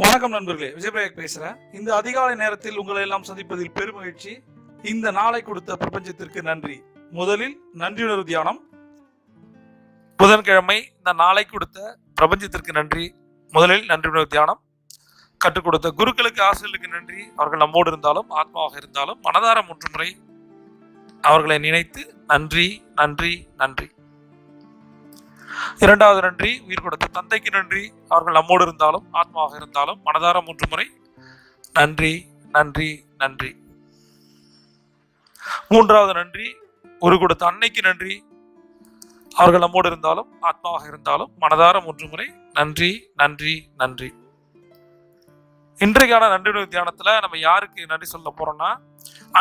வணக்கம் நண்பர்களே, விஜயபிரேக் பேசுறேன். இந்த அதிகாலை நேரத்தில் உங்களை எல்லாம் சந்திப்பதில் பெருமகிழ்ச்சி. இந்த நாளை கொடுத்த பிரபஞ்சத்திற்கு நன்றி. முதலில் நன்றியுணர்வு தியானம். புதன்கிழமை இந்த நாளை கொடுத்த பிரபஞ்சத்திற்கு நன்றி. முதலில் நன்றியுணர்வு தியானம். கற்றுக் கொடுத்த குருக்களுக்கு, ஆசிரியர்களுக்கு நன்றி. அவர்கள் நம்மோடு இருந்தாலும் ஆத்மாவாக இருந்தாலும் மனதார 3 முறை அவர்களை நினைத்து நன்றி நன்றி நன்றி. இரண்டாவது நன்றி, உயிர் கொடுத்த தந்தைக்கு நன்றி. அவர்கள் நம்மோடு இருந்தாலும் ஆத்மாவாக இருந்தாலும் மனதார 3 முறை நன்றி நன்றி நன்றி. மூன்றாவது நன்றி, உயிர் கொடுத்த அன்னைக்கு நன்றி. அவர்கள் நம்மோடு இருந்தாலும் ஆத்மாவாக இருந்தாலும் மனதார 3 முறை நன்றி நன்றி நன்றி. இன்றைக்கான நன்றி தியானத்துல நம்ம யாருக்கு நன்றி சொல்ல போறோம்னா,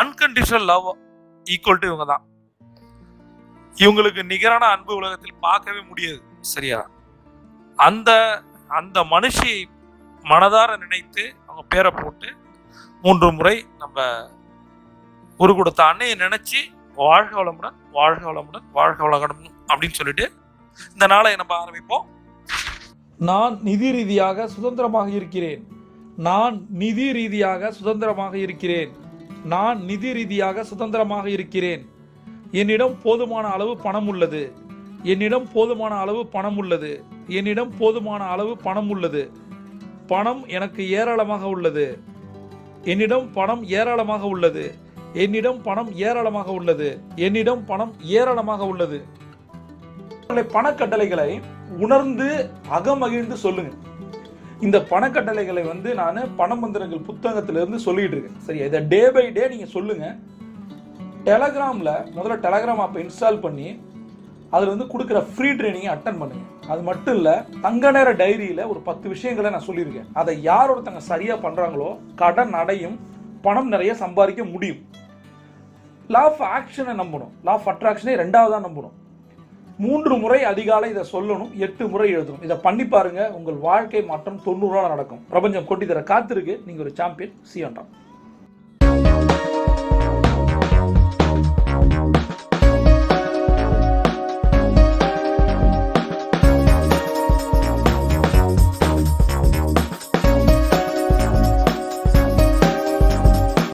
அன்கண்டிஷனல் லவ் ஈக்குவல் டு இவங்க தான். இவங்களுக்கு நிகரான அன்பு உலகத்தில் பார்க்கவே முடியாது. சரியா? அந்த அந்த மனுஷியை மனதார நினைத்து அவங்க பேரை போட்டு 3 முறை நம்ம ஒரு கொடுத்த அன்னையை நினைச்சு வாழ்க வளமுடன் வாழ்க வளமுடன் வாழ்க வளமுடன் அப்படின்னு சொல்லிட்டு இந்த நாளை நம்ம ஆரம்பிப்போம். நான் நிதி ரீதியாக சுதந்திரமாக இருக்கிறேன். நான் நிதி ரீதியாக சுதந்திரமாக இருக்கிறேன். நான் நிதி ரீதியாக சுதந்திரமாக இருக்கிறேன். என்னிடம் போதுமான அளவு பணம் உள்ளது. என்னிடம் போதுமான அளவு பணம் உள்ளது. என்னிடம் போதுமான அளவு பணம் உள்ளது. பணம் எனக்கு ஏராளமாக உள்ளது. என்னிடம் பணம் ஏராளமாக உள்ளது. என்னிடம் பணம் ஏராளமாக உள்ளது. என்னிடம் பணம் ஏராளமாக உள்ளது. பணக்கட்டளைகளை உணர்ந்து அகமகிழ்ந்து சொல்லுங்க. இந்த பணக்கட்டளைகளை நான் பணமந்திரங்கள் புத்தகத்திலிருந்து சொல்லிட்டு இருக்கேன். சரி, இதை டே பை டே நீங்க சொல்லுங்க. டெலகிராமில் முதல்ல டெலகிராம் ஆப்பை இன்ஸ்டால் பண்ணி அதில் கொடுக்குற ஃப்ரீ ட்ரைனிங்கை அட்டன் பண்ணுங்க. அது மட்டும் இல்லை, தங்க நேர டைரியில் ஒரு 10 விஷயங்களை நான் சொல்லியிருக்கேன். அதை யார் ஒருத்தங்க சரியாக பண்ணுறாங்களோ கடன் அடையும், பணம் நிறைய சம்பாதிக்க முடியும். லா ஆஃப் ஆக்ஷனை நம்பணும். லா ஆஃப் அட்ராக்ஷனை 2வதாக நம்பணும். 3 முறை அதிகாலை இதை சொல்லணும். 8 முறை எழுதணும். இதை பண்ணி பாருங்க, உங்கள் வாழ்க்கை மாற்றம் 90 நடக்கும். பிரபஞ்சம் கொட்டி தர காத்திருக்கு. நீங்கள் ஒரு சாம்பியன். சி.